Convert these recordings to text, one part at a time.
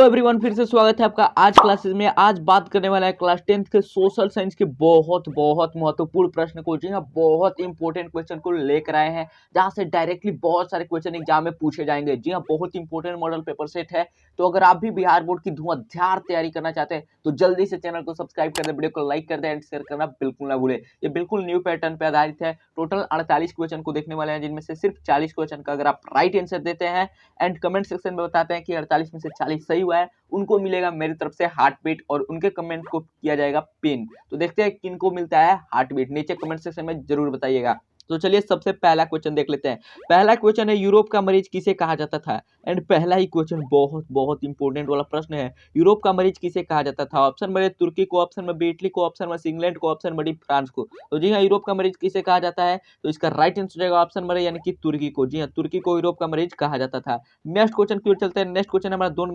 Everyone, फिर से स्वागत है आपका आज क्लासेस में। आज बात करने वाला है क्लास 10th के सोशल साइंस के बहुत बहुत महत्वपूर्ण प्रश्न को। जी हाँ, बहुत इंपॉर्टेंट क्वेश्चन को लेकर आए हैं, जहां से डायरेक्टली बहुत सारे क्वेश्चन एग्जाम में पूछे जाएंगे। जी हाँ, बहुत इंपॉर्टेंट मॉडल पेपर सेट है। तो अगर आप भी बिहार बोर्ड की धुआंधार तैयारी करना चाहते हैं तो जल्दी से चैनल को सब्सक्राइब कर दे, वीडियो को लाइक कर दे एंड शेयर करना बिल्कुल ना भूले। ये बिल्कुल न्यू पैटर्न पे आधारित है। टोटल 48 क्वेश्चन को देखने वाले हैं, जिनमें से सिर्फ 40 क्वेश्चन का अगर आप राइट आंसर देते हैं एंड कमेंट सेक्शन में बताते हैं कि 48 में से 40 सही हुआ है, उनको मिलेगा मेरी तरफ से हार्ट बीट और उनके कमेंट को किया जाएगा पिन। तो देखते हैं किनको मिलता है हार्ट बीट, नीचे कमेंट सेक्शन में जरूर बताइएगा। तो चलिए सबसे पहला क्वेश्चन देख लेते हैं। पहला क्वेश्चन है, यूरोप का मरीज किसे कहा जाता था। एंड पहला ही क्वेश्चन बहुत बहुत इंपॉर्टेंट वाला प्रश्न है, यूरोप का मरीज किसे कहा जाता था। ऑप्शन में तुर्की को, ऑप्शन में इटली को, ऑप्शन में इंग्लैंड को, ऑप्शन में फ्रांस को। तो जी हाँ, यूरोप का मरीज किसे कहा जाता है, तो इसका राइट आंसर रहेगा ऑप्शन में यानी कि तुर्की को। जी हाँ, तुर्की को यूरोप का मरीज कहा जाता था। नेक्स्ट क्वेश्चन की ओर चलते हैं। नेक्स्ट क्वेश्चन हमारा 2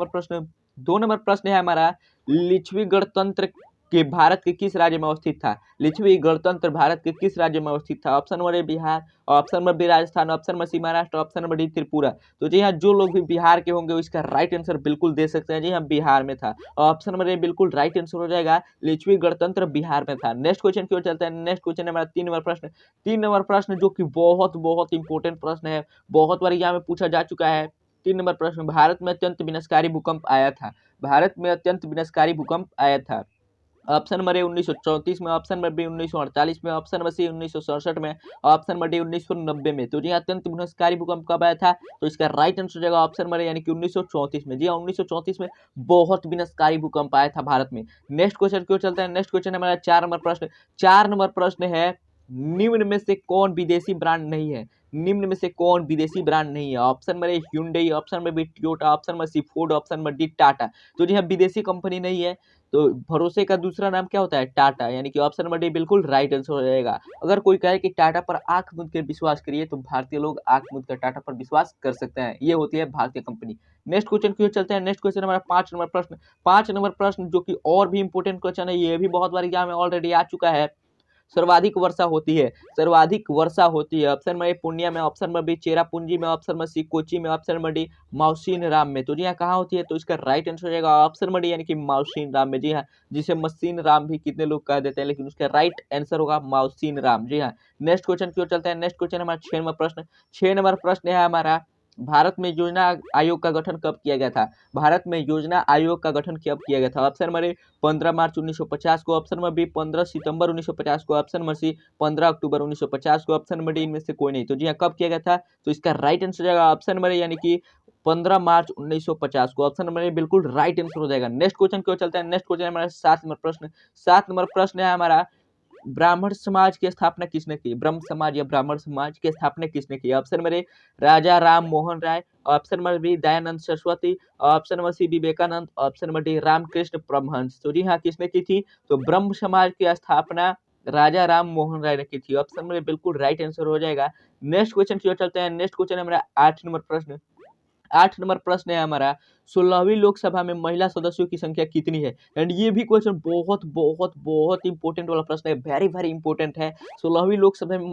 नंबर प्रश्न है हमारा, लिच्छवी गणतंत्र के भारत के किस राज्य में अवस्थित था। लिच्छवी गणतंत्र भारत के किस राज्य में अवस्थित था। Option number A Bihar, option number B Rajasthan, option number C Maharashtra, option number D Tripura. तो जी हाँ, जो लोग भी बिहार के होंगे इसका राइट आंसर बिल्कुल दे सकते हैं। जी हाँ, बिहार में था। ऑप्शन नंबर ए बिल्कुल राइट आंसर हो जाएगा, लिच्छवी गणतंत्र बिहार में था। नेक्स्ट क्वेश्चन की ओर चलते हैं। नेक्स्ट क्वेश्चन है हमारा 3 नंबर प्रश्न। 3 नंबर प्रश्न जो कि बहुत बहुत इंपॉर्टेंट प्रश्न है, बहुत बार यहाँ में पूछा जा चुका है। 3 नंबर प्रश्न, भारत में अत्यंत विनाशकारी भूकंप आया था। भारत में अत्यंत विनाशकारी भूकंप आया था। ऑप्शन नंबर ए 1934 में, ऑप्शन नंबर बी 1948 में, ऑप्शन नंबर सी 1967 में, ऑप्शन नंबर डी 1990 में। तो जी हाँ, अत्यंत विनाशकारी भूकंप कब आया था, तो इसका राइट आंसर हो जाएगा ऑप्शन नंबर यानी कि 1934 में। जी हाँ, 1934 में बहुत विनाशकारी भूकंप आया था भारत में। नेक्स्ट क्वेश्चन क्यों चलता है। नेक्स्ट क्वेश्चन हमारा 4 नंबर प्रश्न। 4 नंबर प्रश्न है, निम्न में से कौन विदेशी ब्रांड नहीं है। निम्न में से कौन विदेशी ब्रांड नहीं है। Option number A hyundai, option number B Toyota, option number C Ford, option number D Tata. तो जी हाँ, विदेशी कंपनी नहीं है। तो भरोसे का दूसरा नाम क्या होता है, टाटा, यानी कि ऑप्शन नंबर डी बिल्कुल राइट आंसर हो जाएगा। अगर कोई कहे कि टाटा पर आंख मूंद कर विश्वास करिए, तो भारतीय लोग आंख मूंद कर टाटा पर विश्वास कर सकते हैं। ये होती है भारतीय कंपनी। नेक्स्ट क्वेश्चन की ओर चलते हैं। नेक्स्ट क्वेश्चन हमारा 5 नंबर प्रश्न। 5 नंबर प्रश्न जो कि और भी इंपॉर्टेंट क्वेश्चन है, ये भी बहुत बार एग्जाम में ऑलरेडी आ चुका है। सर्वाधिक वर्षा होती है, सर्वाधिक वर्षा होती है। ऑप्शन नंबर ए पूर्णिया में, ऑप्शन नंबर बी चेरापूंजी में, ऑप्शन नंबर सी कोची में, ऑप्शन नंबर डी माउसीन राम में। तो जी हाँ, कहाँ होती है, तो इसका राइट आंसर हो जाएगा ऑप्शन नंबर डी यानी कि माउसीन राम में। जी हाँ, जिसे मसीन राम भी कितने लोग कह देते हैं, लेकिन उसका राइट आंसर होगा माउसीन राम। जी हाँ, नेक्स्ट क्वेश्चन की ओर चलते हैं। नेक्स्ट क्वेश्चन हमारा 6 नंबर प्रश्न। 6 नंबर प्रश्न है हमारा, भारत में योजना आयोग का गठन कब किया गया था। भारत में योजना आयोग का गठन कब किया गया था। ऑप्शन नंबर ए 15 मार्च 1950 को, ऑप्शन नंबर बी 15 सितंबर 1950 को, ऑप्शन नंबर सी 15 अक्टूबर 1950 को, ऑप्शन नंबर डी इनमें से कोई नहीं। तो जी हाँ, कब किया गया था, तो इसका राइट आंसर हो जाएगा ऑप्शन नंबर ए यानी कि 15 मार्च 1950 को। ऑप्शन नंबर ए बिल्कुल राइट आंसर हो जाएगा। नेक्स्ट क्वेश्चन की ओर चलते हैं। नेक्स्ट क्वेश्चन हमारा 7 नंबर प्रश्न। 7 नंबर प्रश्न है हमारा, ब्राह्मण समाज की स्थापना किसने की। ब्रह्म समाज या ब्राह्मण समाज की स्थापना किसने की। Option number A Raja Ram Mohan Roy, option number B Dayanand Saraswati, option number C Vivekananda, option number D Ramakrishna Paramhansa. तो जी हाँ, किसने की थी, तो ब्रह्म समाज की स्थापना राजा राम मोहन राय ने की थी। ऑप्शन में बिल्कुल राइट आंसर हो जाएगा। नेक्स्ट क्वेश्चन की ओर चलते हैं। नेक्स्ट क्वेश्चन हमारा 8 नंबर प्रश्न। 8 नंबर प्रश्न है हमारा, 16वीं लोकसभा में महिला सदस्यों की संख्या कितनी है। एंड ये भी क्वेश्चन बहुत बहुत बहुत इंपॉर्टेंट वाला प्रश्न है, वेरी वेरी इंपॉर्टेंट है। 16वीं लोकसभा में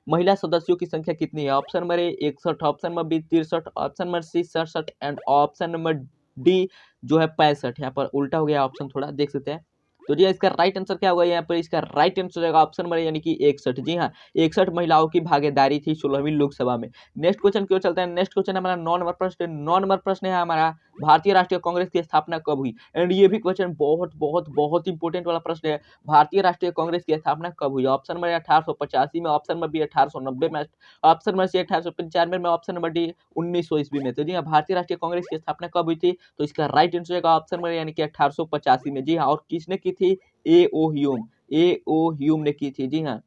महिला सदस्यों की संख्या कितनी है। Option number A 61, option number B 63, option number C 67 and option number D जो है 65। यहाँ पर उल्टा हो गया ऑप्शन, थोड़ा देख सकते हैं। तो जी इसका राइट आंसर क्या होगा, यहाँ पर इसका राइट आंसर रहेगा ऑप्शन नंबर यानी कि 61। जी हाँ, 61 महिलाओं की भागीदारी थी 16वीं लोकसभा में। नेक्स्ट क्वेश्चन क्यों चलते हैं। नेक्स्ट क्वेश्चन हमारा 9 नंबर प्रश्न। 9 नंबर प्रश्न है हमारा, भारतीय राष्ट्रीय कांग्रेस की स्थापना कब हुई। एंड ये भी क्वेश्चन बहुत बहुत बहुत इंपॉर्टेंट वाला प्रश्न है, भारतीय राष्ट्रीय कांग्रेस की स्थापना कब हुई। ऑप्शन नंबर 1885 में, ऑप्शन नंबर बी 1890 में, ऑप्शन नंबर सी 1895 में, ऑप्शन नंबर डी 1900 ईस्वी में। तो जी हाँ, भारतीय राष्ट्रीय कांग्रेस की स्थापना कब हुई थी, तो इसका राइट आंसर रहेगा ऑप्शन नंबर यानी कि 1885 में। जी हाँ, और किसने की थी, ए ओ ह्यूम ने की थी। जी हाँ,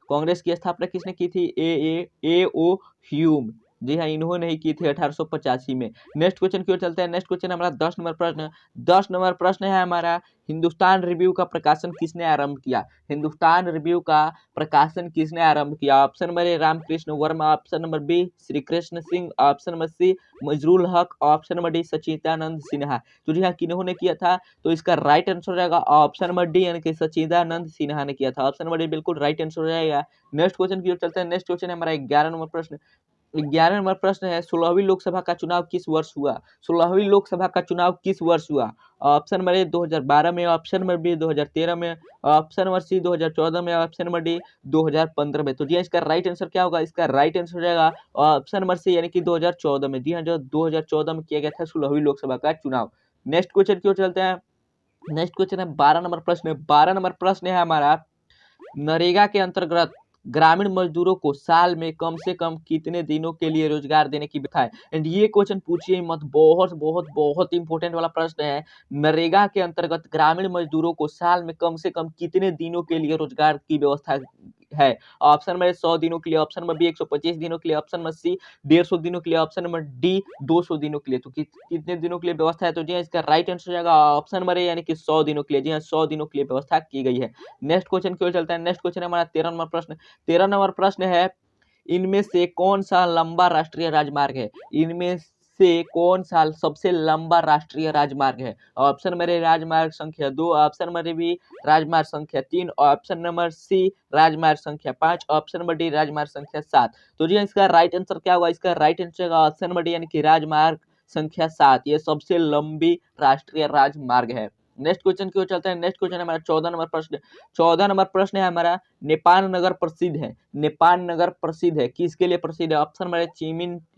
कांग्रेस की स्थापना किसने की थी, ए ओ ह्यूम। जी हाँ, इन्होंने ही की थी 1885 में। नेक्स्ट क्वेश्चन की ओर चलते हैं। नेक्स्ट क्वेश्चन हमारा 10 नंबर प्रश्न। 10 नंबर प्रश्न है हमारा, हिंदुस्तान रिव्यू का प्रकाशन किसने आरंभ किया। हिंदुस्तान रिव्यू का प्रकाशन किसने आरंभ किया। Option number A Ramkrishna Varma, option number B Shri Krishna Singh, option number C Mazharul Haque, option number D Sachchidananda Sinha. तो जी हाँ, किन्होंने किया था, तो इसका राइट आंसर हो जाएगा ऑप्शन नंबर डी यानी कि सचिदानंद सिन्हा ने किया था। ऑप्शन नंबर डी बिल्कुल राइट आंसर हो जाएगा। नेक्स्ट क्वेश्चन की ओर चलते हैं। नेक्स्ट क्वेश्चन है हमारा 11 नंबर प्रश्न। 11 नंबर प्रश्न है 16वीं लोकसभा का चुनाव किस वर्ष हुआ? 16वीं लोकसभा का चुनाव किस वर्ष हुआ? ऑप्शन नंबर ए 2012 में, ऑप्शन नंबर बी 2013 में, ऑप्शन नंबर सी 2014 में, ऑप्शन नंबर डी 2015 में। तो जी हाँ, इसका राइट आंसर क्या होगा? इसका राइट आंसर हो जाएगा ऑप्शन नंबर सी यानी कि 2014 में। जी हाँ, जो 2014 में किया गया था 16वीं लोकसभा का चुनाव। नेक्स्ट क्वेश्चन की ओर चलते हैं। नेक्स्ट क्वेश्चन है 12 नंबर प्रश्न। 12 नंबर प्रश्न है हमारा, नरेगा के अंतर्गत ग्रामीण मजदूरों को साल में कम से कम कितने दिनों के लिए रोजगार देने की व्यवस्था है? एंड ये क्वेश्चन पूछिए मत, बहुत बहुत बहुत इंपॉर्टेंट वाला प्रश्न है। नरेगा के अंतर्गत ग्रामीण मजदूरों को साल में कम से कम कितने दिनों के लिए रोजगार की व्यवस्था है? ऑप्शन नंबर 100 दिनों के लिए, ऑप्शन नंबर बी 125 दिनों के लिए, ऑप्शन नंबर सी 150 दिनों के लिए, ऑप्शन नंबर डी 200 दिनों के लिए। तो कितने दिनों के लिए व्यवस्था है? तो जी हाँ, इसका राइट आंसर हो जाएगा ऑप्शन नंबर ए यानी कि 100 दिनों के लिए। जी हाँ, 100 दिनों के लिए व्यवस्था की गई है। नेक्स्ट क्वेश्चन की ओर चलते हैं। नेक्स्ट क्वेश्चन है हमारा 13 नंबर प्रश्न। 13 नंबर प्रश्न है, इनमें से कौन सा लंबा राष्ट्रीय राजमार्ग है? इनमें से कौन सा सबसे लंबा राष्ट्रीय राजमार्ग है? ऑप्शन नंबर ए राजमार्ग संख्या 2, ऑप्शन नंबर बी राजमार्ग संख्या 3, ऑप्शन नंबर सी राजमार्ग संख्या 5, ऑप्शन नंबर डी राजमार्ग संख्या 7। तो जी इसका राइट आंसर क्या होगा? इसका right answer option number D यानी कि राजमार्ग संख्या 7। ये सबसे लंबी राष्ट्रीय राजमार्ग है। नेक्स्ट क्वेश्चन की ओर चलते हैं। नेक्स्ट क्वेश्चन है हमारा 14 नंबर प्रश्न। 14 नंबर प्रश्न है हमारा, नेपाल नगर प्रसिद्ध है। नेपाल नगर प्रसिद्ध है किसके लिए प्रसिद्ध है? ऑप्शन नंबर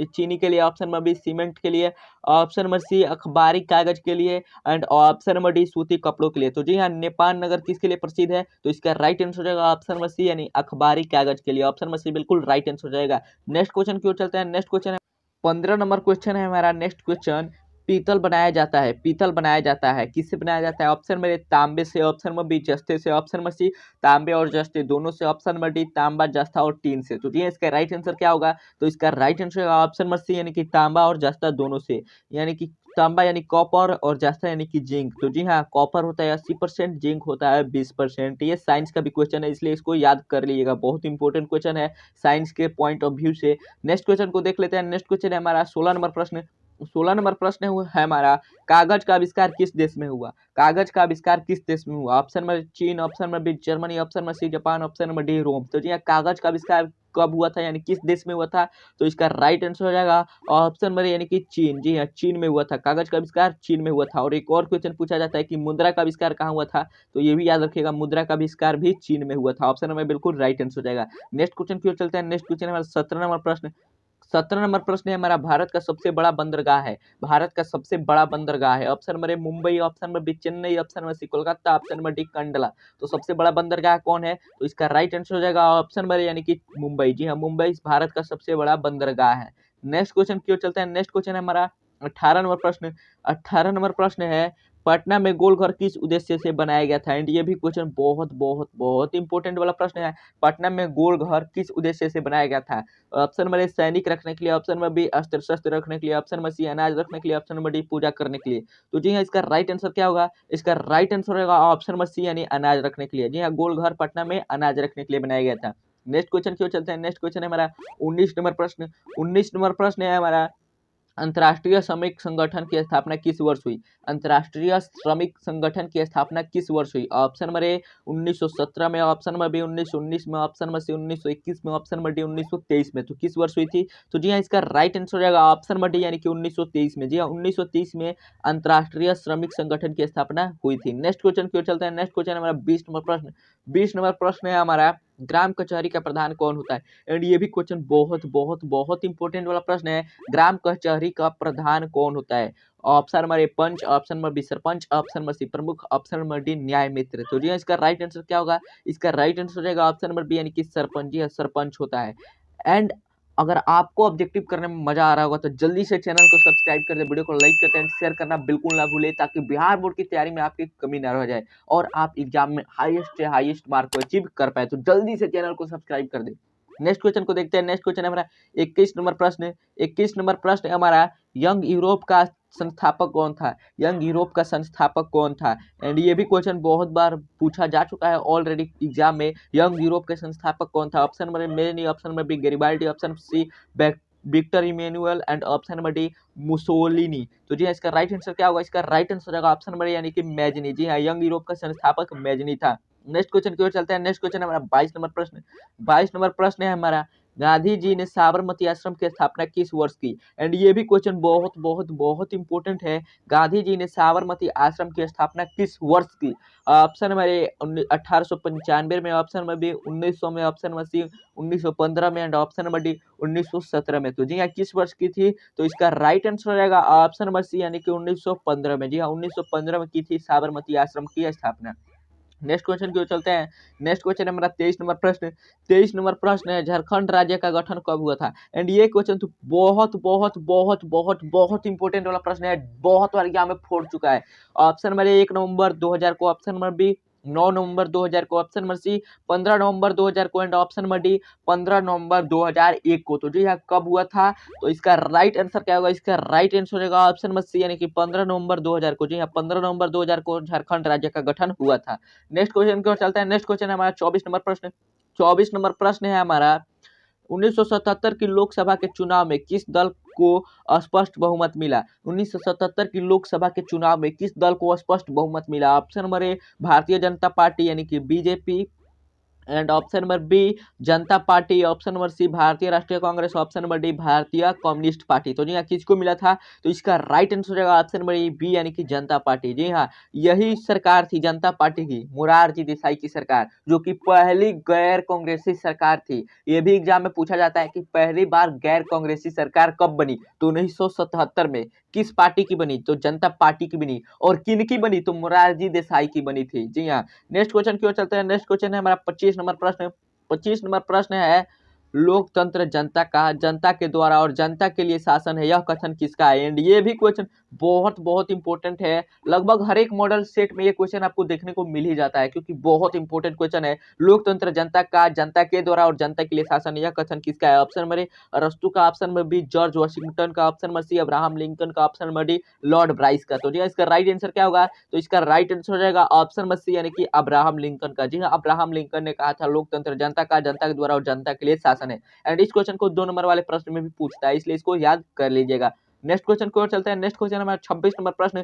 चीनी के लिए, ऑप्शन नंबर बी सीमेंट के लिए, ऑप्शन नंबर सी अखबारी कागज के लिए एंड ऑप्शन नंबर डी सूती कपड़ों के लिए। तो जी हाँ, नेपाल नगर किसके लिए प्रसिद्ध है? तो इसका राइट आंसर हो जाएगा ऑप्शन नंबर सी यानी अखबारी कागज के लिए। ऑप्शन नंबर सी बिल्कुल राइट आंसर हो जाएगा। नेक्स्ट क्वेश्चन की ओर चलते हैं। नेक्स्ट क्वेश्चन है 15 नंबर क्वेश्चन है हमारा। नेक्स्ट क्वेश्चन, पीतल बनाया जाता है। पीतल बनाया जाता है किससे बनाया जाता है? ऑप्शन नंबर ए तांबे से, ऑप्शन नंबर बी जस्ते से, ऑप्शन नंबर सी तांबे और जस्ते दोनों से, ऑप्शन नंबर डी तांबा जस्ता और टीन से। तो ये इसका राइट आंसर क्या होगा? तो इसका राइट आंसर होगा ऑप्शन नंबर सी यानी कि तांबा और जस्ता दोनों से। यानी कि तांबा यानी कॉपर और जस्ता यानी कि जिंक। तो जी हाँ, कॉपर होता है 80%, जिंक होता है 20%। ये साइंस का भी क्वेश्चन है, इसलिए इसको याद कर लीजिएगा, बहुत इंपॉर्टेंट क्वेश्चन है साइंस के पॉइंट ऑफ व्यू से। नेक्स्ट क्वेश्चन को देख लेते हैं। नेक्स्ट क्वेश्चन है हमारा 16 नंबर प्रश्न। 16 नंबर प्रश्न है हमारा, कागज का आविष्कार किस देश में हुआ? कागज का आविष्कार किस देश में हुआ? ऑप्शन नंबर चीन, option number B Germany, option number C Japan, option number D Rome. तो जी हाँ, कागज का आविष्कार कब हुआ था यानी किस देश में हुआ था? तो इसका राइट आंसर हो जाएगा ऑप्शन नंबर यानी कि चीन। जी हाँ, चीन में हुआ था। कागज का आविष्कार चीन में हुआ था। और एक और क्वेश्चन पूछा जाता है कि मुद्रा का आविष्कार कहाँ हुआ था? तो ये भी याद रखिएगा, मुद्रा का आविष्कार भी चीन में हुआ था। ऑप्शन नंबर बिल्कुल राइट आंसर हो जाएगा। नेक्स्ट क्वेश्चन की ओर चलते हैं। नेक्स्ट क्वेश्चन हमारा 17 नंबर प्रश्न। 17 नंबर प्रश्न है हमारा, भारत का सबसे बड़ा बंदरगाह है। भारत का सबसे बड़ा बंदरगाह है। Option number A Mumbai, option number B Chennai, option number C Kolkata, option number D Kandla. तो सबसे बड़ा बंदरगाह कौन है? तो इसका राइट आंसर हो जाएगा ऑप्शन नंबर यानी कि मुंबई। जी हाँ, मुंबई भारत का सबसे बड़ा बंदरगाह है। नेक्स्ट क्वेश्चन की ओर चलते हैं। नेक्स्ट क्वेश्चन है हमारा 18 नंबर प्रश्न। 18 नंबर प्रश्न है, पटना में गोलघर किस उद्देश्य से बनाया गया था? एंड ये भी क्वेश्चन बहुत बहुत बहुत इंपॉर्टेंट वाला प्रश्न है। पटना में गोलघर किस उद्देश्य से बनाया गया था? ऑप्शन नंबर ए सैनिक रखने के लिए, ऑप्शन नंबर बी अस्त्र शस्त्र रखने के लिए, ऑप्शन नंबर सी अनाज रखने के लिए, ऑप्शन नंबर डी पूजा करने के लिए। तो जी हाँ, इसका राइट आंसर क्या होगा? इसका राइट आंसर होगा ऑप्शन नंबर सी यानी अनाज रखने के लिए। जी हाँ, गोलघर पटना में अनाज रखने के लिए बनाया गया था। नेक्स्ट क्वेश्चन की ओर चलते हैं। नेक्स्ट क्वेश्चन है हमारा 19 नंबर प्रश्न। 19 नंबर प्रश्न है हमारा, अंतर्राष्ट्रीय श्रमिक संगठन की स्थापना किस वर्ष हुई? अंतर्राष्ट्रीय श्रमिक संगठन की स्थापना किस वर्ष हुई? ऑप्शन नंबर ए 1917 में, ऑप्शन नंबर बी 1919 में, ऑप्शन नंबर सी 1921 में, ऑप्शन नंबर डी 1923 में। तो किस वर्ष हुई थी? तो जी हाँ, इसका राइट आंसर हो जाएगा ऑप्शन नंबर डी यानी कि 1923 में। जी हाँ, 1930 में अंतर्राष्ट्रीय श्रमिक संगठन की स्थापना हुई थी। नेक्स्ट क्वेश्चन की ओर चलते हैं। नेक्स्ट क्वेश्चन हमारा 20 नंबर प्रश्न। 20 नंबर प्रश्न है हमारा, ग्राम कचहरी का प्रधान कौन होता है? एंड ये भी क्वेश्चन बहुत बहुत बहुत इंपॉर्टेंट वाला प्रश्न है। ग्राम कचहरी का प्रधान कौन होता है? Option number A panch, option number B sarpanch, option number C pramukh, option number D न्याय मित्र। तो जी हाँ, इसका राइट आंसर क्या होगा? इसका राइट आंसर हो जाएगा ऑप्शन नंबर बी यानी कि सरपंच। जी हाँ, सरपंच होता है। एंड अगर आपको ऑब्जेक्टिव करने में मजा आ रहा होगा तो जल्दी से चैनल को सब्सक्राइब कर दे, वीडियो को लाइक करते हैं, शेयर करना बिल्कुल ना भूले, ताकि बिहार बोर्ड की तैयारी में आपकी कमी ना रह जाए और आप एग्जाम में हाईएस्ट से हाईएस्ट मार्क को अचीव कर पाए। तो जल्दी से चैनल को सब्सक्राइब कर दे। नेक्स्ट क्वेश्चन को देखते हैं। नेक्स्ट क्वेश्चन है हमारा 21 नंबर प्रश्न। 21 नंबर प्रश्न है हमारा, यंग यूरोप का संस्थापक कौन था? यंग यूरोप का संस्थापक कौन था? एंड ये भी क्वेश्चन बहुत बार पूछा जा चुका है ऑलरेडी एग्जाम में। यंग यूरोप के संस्थापक कौन था? ऑप्शन नंबर मेनी, option number B Garibaldi, option C Victor Emmanuel and option number D Mussolini. तो जी हाँ, इसका राइट आंसर क्या होगा? इसका राइट आंसर होगा ऑप्शन नंबर यानी कि मैजनी। जी हाँ, यंग यूरोप का संस्थापक मैजनी था। नेक्स्ट क्वेश्चन की ओर चलते हैं। नेक्स्ट क्वेश्चन हमारा 22 नंबर प्रश्न। 22 नंबर प्रश्न है हमारा, गांधी जी ने साबरमती आश्रम की स्थापना किस वर्ष की? एंड ये भी क्वेश्चन बहुत बहुत बहुत इंपॉर्टेंट है। गांधी जी ने साबरमती आश्रम की स्थापना किस वर्ष की? ऑप्शन नंबर ए 1895 में, ऑप्शन नंबर बी 1900 में, ऑप्शन नंबर सी 1915 में, एंड ऑप्शन नंबर डी 1917 में। तो जी हाँ, किस वर्ष की थी? तो इसका राइट आंसर हो जाएगा ऑप्शन नंबर सी यानी कि 1915 में। जी हाँ, 1915 में की थी साबरमती आश्रम की स्थापना। नेक्स्ट क्वेश्चन की ओर चलते हैं। नेक्स्ट क्वेश्चन है हमारा 23 नंबर प्रश्न। 23 नंबर प्रश्न है, झारखंड राज्य का गठन कब हुआ था? एंड ये क्वेश्चन तो बहुत बहुत बहुत बहुत बहुत इंपॉर्टेंट वाला प्रश्न है, बहुत बार एग्जाम में फोड़ चुका है। ऑप्शन नंबर 1 नवंबर 2000 को, ऑप्शन नंबर बी 9 नवंबर 2000 को, ऑप्शन नंबर सी 15 नवंबर 2000 को, एंड ऑप्शन नंबर डी 15 नवंबर 2001 को। तो जी हाँ, कब हुआ था? तो इसका राइट आंसर क्या होगा? इसका राइट आंसर होगा ऑप्शन नंबर सी यानी कि 15 नवंबर 2000 को। जी हाँ, 15 नवंबर 2000 को झारखंड राज्य का गठन हुआ था। नेक्स्ट क्वेश्चन की ओर चलते हैं। नेक्स्ट क्वेश्चन है हमारा 24 नंबर प्रश्न। 24 नंबर प्रश्न है हमारा, 1977 की लोकसभा के चुनाव में किस दल को स्पष्ट बहुमत मिला? 1977 की लोकसभा के चुनाव में किस दल को स्पष्ट बहुमत मिला? ऑप्शन नंबर ए भारतीय जनता पार्टी यानी कि BJP, and option number B Janata party, option number C Bharatiya Rashtriya Congress, option number D Bharatiya communist party. तो जी हाँ, किसको मिला था? तो इसका राइट आंसर हो जाएगा ऑप्शन नंबर बी यानी कि जनता पार्टी। जी हाँ, यही सरकार थी जनता पार्टी की, मोरारजी देसाई की सरकार, जो कि पहली गैर कांग्रेसी सरकार थी। ये भी एग्जाम में पूछा जाता है कि पहली बार गैर कांग्रेसी सरकार कब बनी? तो 1977 में। किस पार्टी की बनी? तो जनता पार्टी की बनी। और किन की बनी? तो मोरारजी देसाई की बनी थी। जी हाँ, नेक्स्ट क्वेश्चन की ओर चलते हैं। नेक्स्ट क्वेश्चन है हमारा 25 नंबर प्रश्न। 25 नंबर प्रश्न है, लोकतंत्र जनता का, जनता के द्वारा और जनता के लिए शासन है, यह कथन किसका है? एंड ये भी क्वेश्चन बहुत बहुत इंपॉर्टेंट है। लगभग हर एक मॉडल सेट में ये क्वेश्चन आपको देखने को मिल ही जाता है, क्योंकि बहुत इंपॉर्टेंट क्वेश्चन है। लोकतंत्र जनता का, जनता के द्वारा और जनता के लिए शासन है, यह कथन किसका है? ऑप्शन नंबर ए अरस्तु का, option number B George Washington का, option number C Abraham Lincoln का, option number D Lord Bryce का। तो जी हाँ, इसका राइट आंसर क्या होगा? तो इसका राइट आंसर हो जाएगा ऑप्शन नंबर सी यानी कि अब्राहम लिंकन का। जी हाँ, अब्राहम लिंकन ने कहा था लोकतंत्र जनता का, जनता के द्वारा और जनता के लिए शासन है। एंड इस क्वेश्चन को 2 नंबर वाले प्रश्न में भी पूछता है, इसलिए इसको याद कर लीजिएगा। नेक्स्ट क्वेश्चन की ओर चलते हैं। नेक्स्ट क्वेश्चन हमारा 26 नंबर प्रश्न।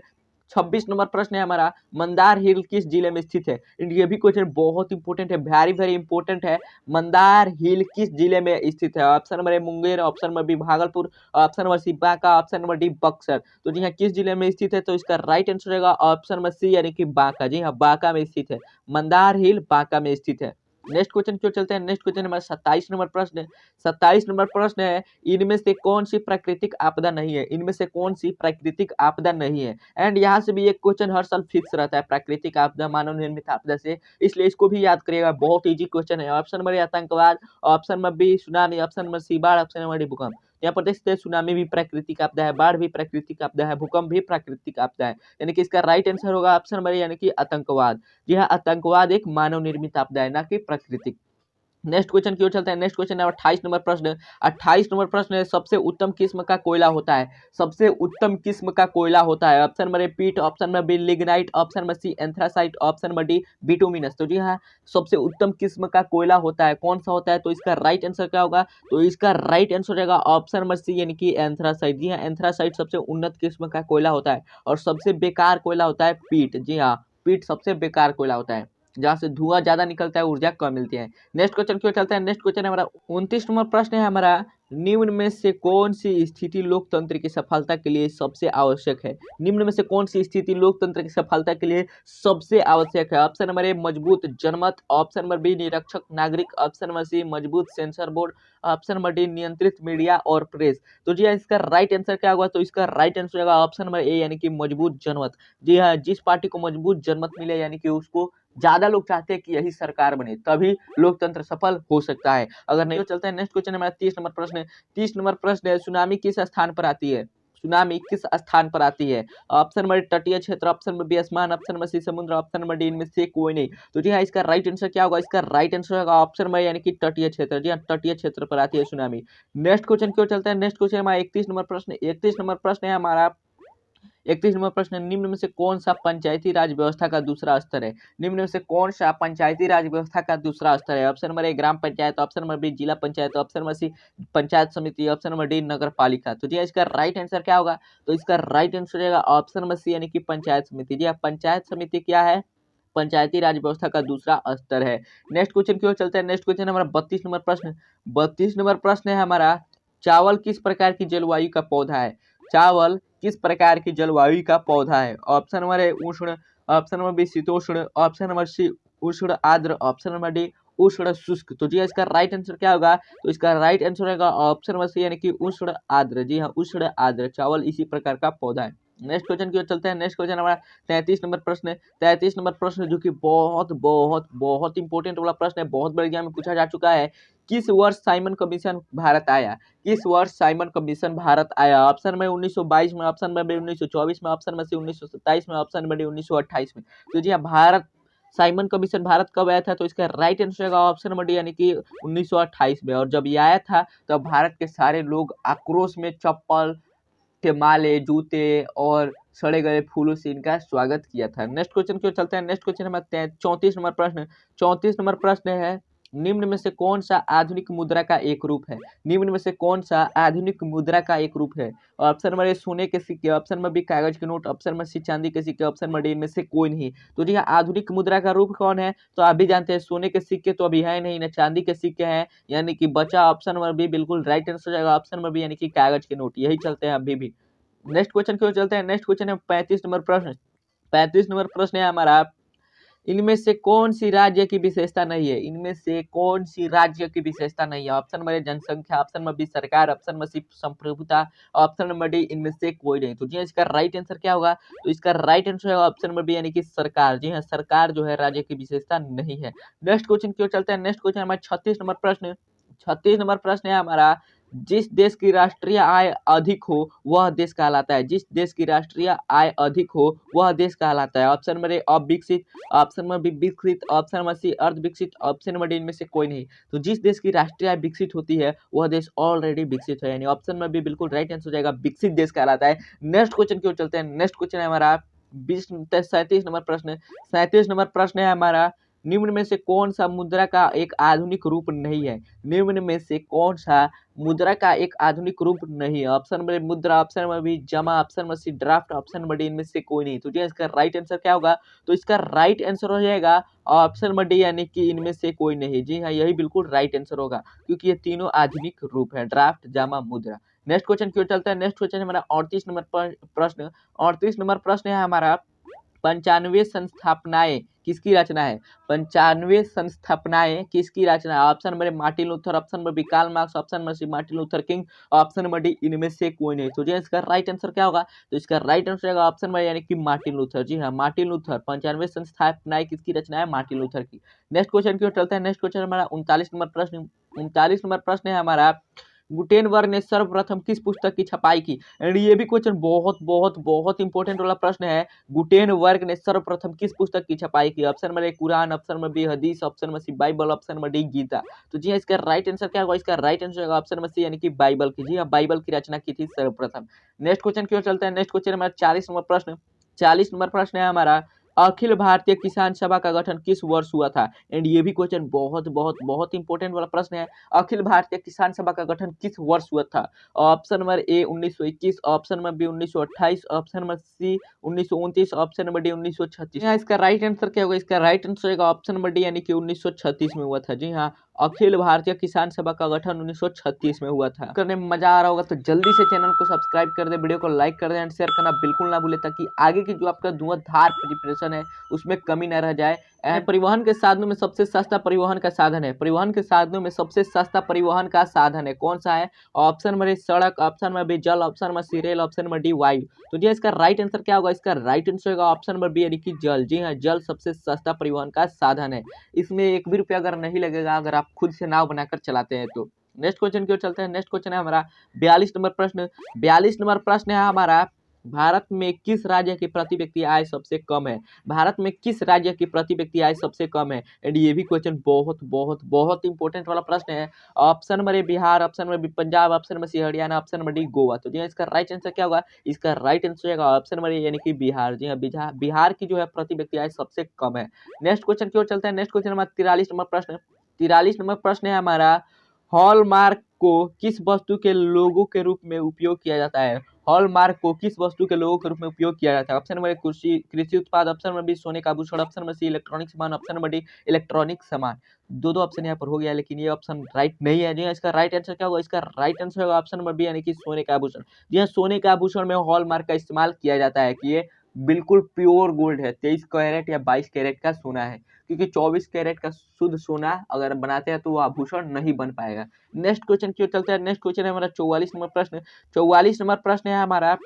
26 नंबर प्रश्न है हमारा, मंदार हिल किस जिले में स्थित है? ये भी क्वेश्चन बहुत इंपॉर्टेंट है, वेरी वेरी इंपॉर्टेंट है। मंदार हिल किस जिले में स्थित है? Option number A Munger, option number B Bhagalpur, option number C Banka, option number D Buxar. तो जी हाँ, किस जिले में स्थित है? तो इसका राइट आंसर रहेगा ऑप्शन नंबर सी यानी कि बांका। जी हाँ, बांका में स्थित है। मंदार हिल बांका में स्थित है। नेक्स्ट क्वेश्चन की ओर चलते हैं। नेक्स्ट क्वेश्चन हमारा 27 नंबर प्रश्न है। 27 नंबर प्रश्न है, इनमें से कौन सी प्राकृतिक आपदा नहीं है? इनमें से कौन सी प्राकृतिक आपदा नहीं है? एंड यहाँ से भी एक क्वेश्चन हर साल फिक्स रहता है, प्राकृतिक आपदा, मानव निर्मित आपदा से, इसलिए इसको भी याद करिएगा, बहुत इजी क्वेश्चन है। ऑप्शन नंबर ए आतंकवाद, ऑप्शन नंबर बी सुनामी, ऑप्शन नंबर सी बाढ़, ऑप्शन नंबर डी भूकंप। यहाँ पर देख सकते हैं, सुनामी भी प्राकृतिक आपदा है, बाढ़ भी प्राकृतिक आपदा है, भूकंप भी प्राकृतिक आपदा है, यानी कि इसका राइट आंसर होगा ऑप्शन नंबर यानी कि आतंकवाद। जी हाँ, आतंकवाद एक मानव निर्मित आपदा है, ना कि प्राकृतिक। नेक्स्ट क्वेश्चन की ओर चलते हैं। नेक्स्ट क्वेश्चन है 28 नंबर प्रश्न। 28 नंबर प्रश्न है, सबसे उत्तम किस्म का कोयला होता है? सबसे उत्तम किस्म का कोयला होता है? Option number A peat, option number B lignite, option number C anthracite, option number D bituminous. तो जी हाँ, सबसे उत्तम किस्म का कोयला होता है, कौन सा होता है? तो इसका राइट आंसर क्या होगा? तो इसका राइट आंसर रहेगा ऑप्शन नंबर सी यानी कि एंथ्रासाइट। जी हाँ, एंथ्रासाइट सबसे उन्नत किस्म का कोयला होता है, और सबसे बेकार कोयला होता है पीट। जी हाँ, पीट सबसे बेकार कोयला होता है, जहाँ से धुआं ज्यादा निकलता है, ऊर्जा कम मिलती है। नेक्स्ट क्वेश्चन क्यों चलता है। नेक्स्ट क्वेश्चन हमारा 29 नंबर प्रश्न है हमारा, निम्न में से कौन सी स्थिति लोकतंत्र की सफलता के लिए सबसे आवश्यक है? निम्न में से कौन सी स्थिति लोकतंत्र की सफलता के लिए सबसे आवश्यक है? ऑप्शन नंबर ए मजबूत जनमत, ऑप्शन नंबर बी निरक्षक नागरिक, ऑप्शन नंबर सी मजबूत sensor board, option number D नियंत्रित मीडिया और प्रेस। तो जी हाँ, इसका राइट आंसर क्या होगा? तो इसका राइट आंसर होगा ऑप्शन नंबर ए यानी कि मजबूत जनमत। जी हाँ, जिस पार्टी को मजबूत जनमत मिले, यानी कि उसको ज्यादा लोग चाहते हैं कि यही सरकार बने, तभी लोकतंत्र सफल हो सकता है, अगर नहीं। तो चलते हैं नेक्स्ट क्वेश्चन हमारा 30 नंबर प्रश्न है। 30 नंबर प्रश्न है, सुनामी किस स्थान पर आती है? सुनामी किस स्थान पर आती है? ऑप्शन नंबर तटीय क्षेत्र, ऑप्शन नंबर बी आसमान, ऑप्शन नंबर सी समुद्र, ऑप्शन नंबर डी इनमें से कोई नहीं। तो जी हाँ, इसका राइट आंसर क्या होगा? इसका राइट आंसर होगा ऑप्शन नंबर यानी कि तटीय क्षेत्र। जी हाँ, तटीय क्षेत्र पर आती है सुनामी। नेक्स्ट क्वेश्चन की ओर चलते हैं। नेक्स्ट क्वेश्चन हमारा 31 नंबर प्रश्न। 31 नंबर प्रश्न है हमारा, 31 नंबर प्रश्न, निम्न में से कौन सा पंचायती राज व्यवस्था का दूसरा स्तर है? निम्न में से कौन सा पंचायती राज व्यवस्था का दूसरा स्तर है? Option number A gram panchayat, option number B zila panchayat, option number C panchayat samiti, option number D नगर पालिका। तो जी इसका राइट आंसर क्या होगा? तो इसका राइट आंसर रहेगा ऑप्शन नंबर सी यानी कि पंचायत समिति। जी पंचायत समिति क्या है? पंचायती राज व्यवस्था का दूसरा स्तर है। नेक्स्ट क्वेश्चन की ओर चलते हैं। नेक्स्ट क्वेश्चन हमारा 32 नंबर प्रश्न। 32 नंबर प्रश्न है हमारा, चावल किस प्रकार की जलवायु का पौधा है? चावल किस प्रकार की जलवायु का पौधा है? ऑप्शन नंबर ए उष्ण, ऑप्शन नंबर बी शीतोष्ण, ऑप्शन नंबर सी उष्ण आर्द्र, ऑप्शन नंबर डी उष्ण शुष्क। तो जी इसका राइट आंसर क्या होगा? तो इसका राइट आंसर होगा ऑप्शन नंबर सी यानी कि उष्ण आर्द्र। जी हाँ, उष्ण आर्द्र चावल इसी प्रकार का पौधा है। नेक्स्ट क्वेश्चन की ओर चलते हैं। नेक्स्ट क्वेश्चन हमारा 33 नंबर प्रश्न है। 33 नंबर प्रश्न जो कि बहुत बहुत बहुत इंपॉर्टेंट वाला प्रश्न है, बहुत बार एग्जाम में पूछा जा चुका है। किस वर्ष साइमन कमीशन भारत आया? किस वर्ष साइमन कमीशन भारत आया? ऑप्शन में 1922 में, ऑप्शन में 1924 में, ऑप्शन में से 1927 में, ऑप्शन में 1928 में। तो जी हाँ, भारत साइमन कमीशन भारत कब आया था? तो इसका राइट आंसर होगा ऑप्शन नंबर डी यानी कि 1928 में। और जब ये आया था तब भारत के सारे लोग आक्रोश में चप्पल के माले, जूते और सड़े गए फूलों से इनका स्वागत किया था। नेक्स्ट क्वेश्चन की ओर चलते हैं। नेक्स्ट क्वेश्चन हमारा 34 नंबर प्रश्न। 34 नंबर प्रश्न है, निम्न में से कौन सा आधुनिक मुद्रा का एक रूप है? निम्न में से कौन सा आधुनिक मुद्रा का एक रूप है? ऑप्शन नंबर ए सोने के सिक्के, ऑप्शन नंबर बी कागज के नोट, ऑप्शन नंबर सी चांदी के सिक्के, ऑप्शन नंबर डी इनमें से कोई नहीं। तो जी हाँ, आधुनिक मुद्रा का रूप कौन है? तो आप भी जानते हैं सोने के सिक्के तो अभी है नहीं, ना चांदी के सिक्के हैं, यानी कि बचा ऑप्शन नंबर बी बिल्कुल राइट आंसर हो जाएगा, ऑप्शन नंबर बी यानी कि कागज के नोट, यही चलते हैं अभी भी। नेक्स्ट क्वेश्चन की ओर चलते हैं। नेक्स्ट क्वेश्चन है 35 नंबर प्रश्न। 35 नंबर प्रश्न है हमारा, इनमें से कौन सी राज्य की विशेषता नहीं है? इनमें से कौन सी राज्य की विशेषता नहीं है? ऑप्शन नंबर ए जनसंख्या, ऑप्शन नंबर बी सरकार, ऑप्शन नंबर सी संप्रभुता, ऑप्शन नंबर डी इनमें से कोई नहीं। तो जी हाँ, इसका राइट आंसर क्या होगा? तो इसका राइट आंसर है ऑप्शन नंबर बी यानी कि सरकार। जी हाँ, सरकार जो है राज्य की विशेषता नहीं है। नेक्स्ट क्वेश्चन की ओर चलते हैं। नेक्स्ट क्वेश्चन हमारा 36 नंबर प्रश्न। 36 नंबर प्रश्न है हमारा, जिस देश की राष्ट्रीय आय अधिक हो वह देश कहलाता है। जिस देश की राष्ट्रीय आय अधिक हो वह देश कहलाता है। ऑप्शन नंबर ए अविकसित, ऑप्शन नंबर बी विकसित, ऑप्शन नंबर सी अर्धविकसित, ऑप्शन नंबर डी इनमें से कोई नहीं। तो जिस देश की राष्ट्रीय आय विकसित होती है वह देश ऑलरेडी विकसित है, यानी ऑप्शन नंबर बी बिल्कुल राइट आंसर हो जाएगा, विकसित देश कहलाता है। नेक्स्ट क्वेश्चन की ओर चलते हैं। नेक्स्ट क्वेश्चन है हमारा 37 नंबर प्रश्न। 37 नंबर प्रश्न है हमारा, निम्न में से कौन सा मुद्रा का एक आधुनिक रूप नहीं है? निम्न में से कौन सा मुद्रा का एक आधुनिक रूप नहीं है? ऑप्शन नंबर मुद्रा, ऑप्शन नंबर बी जमा, option number C draft, option number D इनमें से कोई नहीं। तो जी इसका राइट आंसर क्या होगा? तो इसका राइट आंसर हो जाएगा ऑप्शन नंबर डी यानी कि इनमें से कोई नहीं। जी हाँ, यही बिल्कुल राइट आंसर होगा, क्योंकि ये तीनों आधुनिक रूप है, ड्राफ्ट, जमा, मुद्रा। नेक्स्ट क्वेश्चन की ओर चलता है। नेक्स्ट क्वेश्चन हमारा 38 नंबर प्रश्न। 38 नंबर प्रश्न है हमारा, 95 संस्थापनाएं किसकी रचना है? 95 संस्थापनाएं किसकी रचना है? Option number A Martin Luther, option number B Karl Marx, option number C Martin Luther King, option number D इनमें से कोई नहीं। तो जी इसका राइट आंसर क्या होगा? तो इसका राइट आंसर होगा ऑप्शन नंबर यानी कि मार्टिन लूथर। जी हाँ, मार्टिन लूथर। 95 संस्थापनाएं किसकी रचना है? मार्टिन लूथर की। नेक्स्ट क्वेश्चन की ओर चलते हैं। नेक्स्ट क्वेश्चन हमारा 39 नंबर प्रश्न। 39 नंबर प्रश्न है हमारा, गुटेनबर्ग ने सर्वप्रथम किस पुस्तक की छपाई की? एंड ये भी क्वेश्चन बहुत बहुत बहुत इंपॉर्टेंट वाला प्रश्न है। गुटेनबर्ग ने सर्वप्रथम किस पुस्तक की छपाई की? Option number A Quran, option number B Hadith, option number C Bible, option number D Gita. तो जी हाँ, इसका राइट आंसर क्या होगा? इसका राइट आंसर होगा ऑप्शन नंबर सी यानी कि बाइबल की। जी हाँ, बाइबल की रचना की थी सर्वप्रथम। नेक्स्ट क्वेश्चन की ओर चलते हैं। नेक्स्ट क्वेश्चन हमारा 40 नंबर प्रश्न। 40 नंबर प्रश्न है हमारा, अखिल भारतीय किसान सभा का गठन किस वर्ष हुआ था? एंड ये भी क्वेश्चन बहुत बहुत बहुत इंपॉर्टेंट वाला प्रश्न है। अखिल भारतीय किसान सभा का गठन किस वर्ष हुआ था? Option number A 1921, option number B 1928, option number C 1929, option number D 1936। यहाँ इसका राइट आंसर क्या होगा? इसका राइट आंसर होगा ऑप्शन नंबर डी यानी कि 1936 में हुआ था। जी हाँ, अखिल भारतीय किसान सभा का गठन 1936 में हुआ था। करने में मजा आ रहा होगा तो जल्दी से चैनल को सब्सक्राइब कर दे, वीडियो को लाइक कर दे एंड शेयर करना बिल्कुल ना भूले, ताकि आगे की जो आपका धुआंधार प्रिपरेशन है उसमें कमी न रह जाए। परिवहन के साधनों में सबसे सस्ता परिवहन का साधन है। परिवहन के साधनों में सबसे सस्ता परिवहन का साधन है कौन सा है? ऑप्शन नंबर ए सड़क, ऑप्शन नंबर बी जल, ऑप्शन नंबर सी रेल, ऑप्शन नंबर डी वायु। तो जी इसका राइट आंसर क्या होगा? इसका राइट आंसर होगा ऑप्शन नंबर बी यानी कि जल। जी हाँ, जल सबसे सस्ता परिवहन का साधन है। इसमें एक भी रुपया अगर नहीं लगेगा अगर आप खुद से नाव बनाकर चलाते हैं तो। नेक्स्ट क्वेश्चन की ओर चलते हैं। नेक्स्ट क्वेश्चन है हमारा 42 नंबर प्रश्न। 42 नंबर प्रश्न है हमारा, भारत में किस राज्य की प्रति व्यक्ति आय सबसे कम है? भारत में किस राज्य की प्रति व्यक्ति आय सबसे कम है? एंड ये भी क्वेश्चन बहुत बहुत बहुत इंपॉर्टेंट वाला प्रश्न है। Option number A Bihar, option number B Punjab, option number C Haryana, option number D Goa. तो जी हाँ, इसका राइट आंसर क्या होगा? इसका राइट आंसर होगा ऑप्शन नंबर ए यानी कि बिहार। जी हाँ, बिहार की जो है प्रति व्यक्ति आय सबसे कम है। नेक्स्ट क्वेश्चन की ओर चलते हैं। नेक्स्ट क्वेश्चन हमारा 43 नंबर प्रश्न। 43 नंबर प्रश्न है हमारा, हॉलमार्क को किस वस्तु के लोगो के रूप में उपयोग किया जाता है? हॉलमार्क को किस वस्तु के लोगों के रूप में उपयोग किया जाता है? ऑप्शन नंबर ए कृषि कृषि उत्पाद, ऑप्शन नंबर बी सोने का आभूषण, ऑप्शन नंबर सी इलेक्ट्रॉनिक सामान, ऑप्शन नंबर डी इलेक्ट्रॉनिक सामान। दो ऑप्शन यहाँ पर हो गया, लेकिन ये ऑप्शन राइट नहीं है। जी हाँ, इसका राइट आंसर क्या होगा? इसका राइट आंसर होगा ऑप्शन नंबर बी, यानी कि सोने का आभूषण। जी हाँ, सोने के आभूषण में हॉलमार्क का इस्तेमाल किया जाता है कि ये बिल्कुल प्योर गोल्ड है, 23 कैरेट या 22 कैरेट का सोना है, क्योंकि 24 कैरेट का शुद्ध सोना अगर बनाते हैं तो वो आभूषण नहीं बन पाएगा। नेक्स्ट क्वेश्चन क्यों चलते हैं। नेक्स्ट क्वेश्चन है हमारा 44 नंबर प्रश्न। 44 नंबर प्रश्न है हमारा,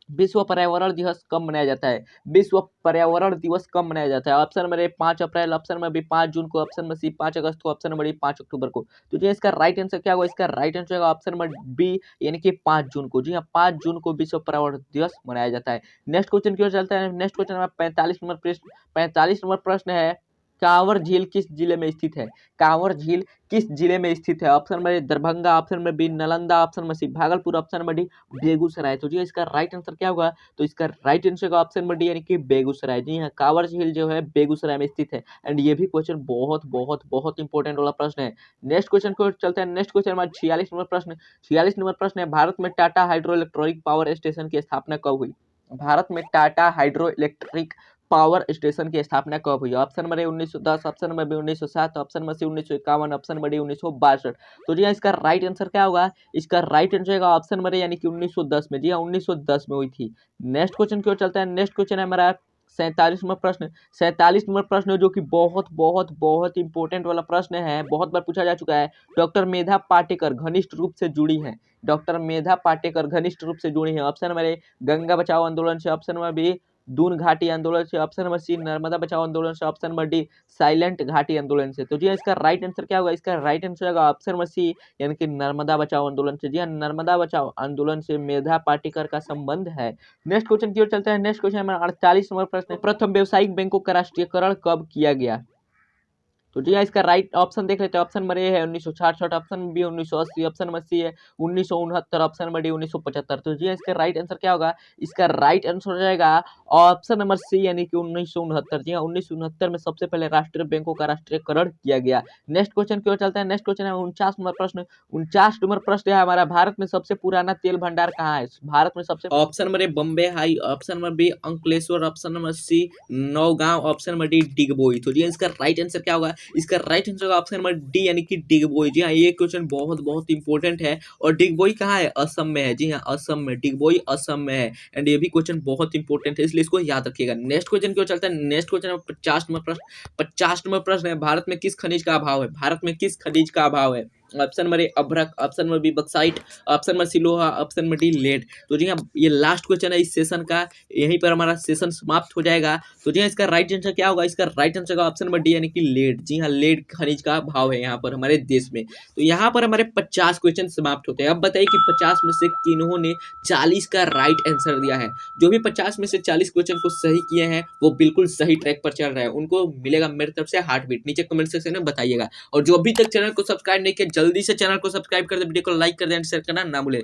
विश्व पर्यावरण दिवस कब मनाया जाता है? विश्व पर्यावरण दिवस कब मनाया जाता है? Option number A 5 April, option number B 5 June को, ऑप्शन नंबर सी 5 अगस्त को, ऑप्शन नंबर डी 5 अक्टूबर को। तो जी इसका राइट आंसर क्या होगा? इसका राइट आंसर होगा ऑप्शन नंबर बी, यानी कि 5 जून को। जी हाँ, 5 जून को विश्व पर्यावरण दिवस मनाया जाता है। नेक्स्ट क्वेश्चन क्यों चलता है। नेक्स्ट क्वेश्चन हमारा 45 नंबर प्रश्न है, कांवर झील किस जिले में स्थित है? कांवर झील किस जिले में स्थित है? Option number A Darbhanga, option number B Nalanda, option number C Bhagalpur, option number D Begusarai. तो जी इसका राइट आंसर क्या होगा? तो इसका राइट आंसर होगा ऑप्शन नंबर डी, यानी कि बेगूसराय। जी हाँ, कांवर झील जो है बेगूसराय में स्थित है। एंड ये भी क्वेश्चन बहुत बहुत बहुत इंपॉर्टेंट वाला प्रश्न है। नेक्स्ट क्वेश्चन को चलते हैं। नेक्स्ट क्वेश्चन हमारा 46 नंबर प्रश्न। 46 नंबर प्रश्न है, भारत में Tata hydro electric power station की स्थापना कब हुई? भारत में Tata hydro electric power station की स्थापना कब हुई? Option number A 1910, option number B 1907, option number C 1951, option number D 1962। तो जी हाँ, इसका राइट आंसर क्या होगा? इसका राइट आंसर होगा ऑप्शन नंबर ए, यानी कि 1910 में। जी हाँ, 1910 में हुई थी। नेक्स्ट क्वेश्चन क्यों चलता है। नेक्स्ट क्वेश्चन है हमारा 47 नंबर प्रश्न। 47 नंबर प्रश्न जो कि बहुत बहुत बहुत इंपॉर्टेंट वाला प्रश्न है, बहुत बार पूछा जा चुका है। डॉक्टर मेधा पाटेकर घनिष्ठ रूप से जुड़ी है। डॉक्टर मेधा पाटेकर घनिष्ठ रूप से जुड़ी है। ऑप्शन नंबर ए गंगा बचाओ आंदोलन से, ऑप्शन नंबर बी दून घाटी आंदोलन से, ऑप्शन नंबर सी नर्मदा बचाओ आंदोलन से, ऑप्शन नंबर डी साइलेंट घाटी आंदोलन से। तो जी इसका राइट आंसर क्या होगा? इसका राइट आंसर होगा ऑप्शन नंबर सी, यानी कि नर्मदा बचाओ आंदोलन से। जी हाँ, नर्मदा बचाओ आंदोलन से मेधा पाटेकर का संबंध है। नेक्स्ट क्वेश्चन की ओर चलते हैं। नेक्स्ट क्वेश्चन हमारा 48 नंबर प्रश्न, प्रथम व्यावसायिक बैंकों का राष्ट्रीयकरण कब किया गया? तो जी हाँ, इसका राइट ऑप्शन देख लेते हैं। ऑप्शन नंबर ए है 1966, option B 1980, option number C है 1969, ऑप्शन नंबर डी 1975। तो जी हाँ, इसका राइट आंसर क्या होगा? इसका राइट आंसर हो जाएगा ऑप्शन नंबर सी, यानी कि 1969। जी हाँ, 1969 में सबसे पहले राष्ट्रीय बैंकों का राष्ट्रीयकरण किया गया। नेक्स्ट क्वेश्चन की ओर चलते हैं। नेक्स्ट क्वेश्चन है 49 नंबर प्रश्न। 49 नंबर प्रश्न है हमारा, भारत में सबसे पुराना तेल भंडार कहाँ है? भारत में सबसे, option number A Bombay high, option number B Ankleshwar, option number C Naugaon, option number D Digboi. तो जी इसका राइट आंसर क्या होगा? इसका राइट आंसर होगा ऑप्शन नंबर डी, यानी कि डिगबोई। जी हाँ, ये क्वेश्चन बहुत बहुत इंपॉर्टेंट है। और डिगबोई कहाँ है? असम में है। जी हाँ, असम में, डिगबोई असम में है। एंड ये भी क्वेश्चन बहुत इंपॉर्टेंट है, इसलिए इसको याद रखिएगा। नेक्स्ट क्वेश्चन क्यों चलता है। नेक्स्ट क्वेश्चन है 50 नंबर प्रश्न। 50 नंबर प्रश्न है, भारत में किस खनिज का अभाव है? भारत में किस खनिज का अभाव है? ऑप्शन नंबर ए अभ्रक, option number B bauxite, option number C लोहा, ऑप्शन नंबर डी लेड। तो जी हाँ, ये लास्ट क्वेश्चन है इस सेशन का, यहीं पर हमारा सेशन समाप्त हो जाएगा। तो जी हाँ, इसका राइट आंसर क्या होगा? इसका राइट आंसर का ऑप्शन नंबर डी, यानी कि लेड। जी हाँ, लेड खनिज का अभाव है यहाँ पर हमारे देश में। तो यहाँ पर हमारे 50 क्वेश्चन समाप्त होते हैं। अब बताइए कि 50 में से किन्होंने 40 का राइट आंसर दिया है? जो भी 50 में से 40 क्वेश्चन को सही किए हैं वो बिल्कुल सही ट्रैक पर चल रहे हैं, उनको मिलेगा मेरी तरफ से हार्ट बीट। नीचे कमेंट सेक्शन में बताइएगा। और जो अभी तक चैनल को सब्सक्राइब नहीं किया, जल्दी से चैनल को सब्सक्राइब कर दे, वीडियो को लाइक कर दे, शेयर करना ना भूले।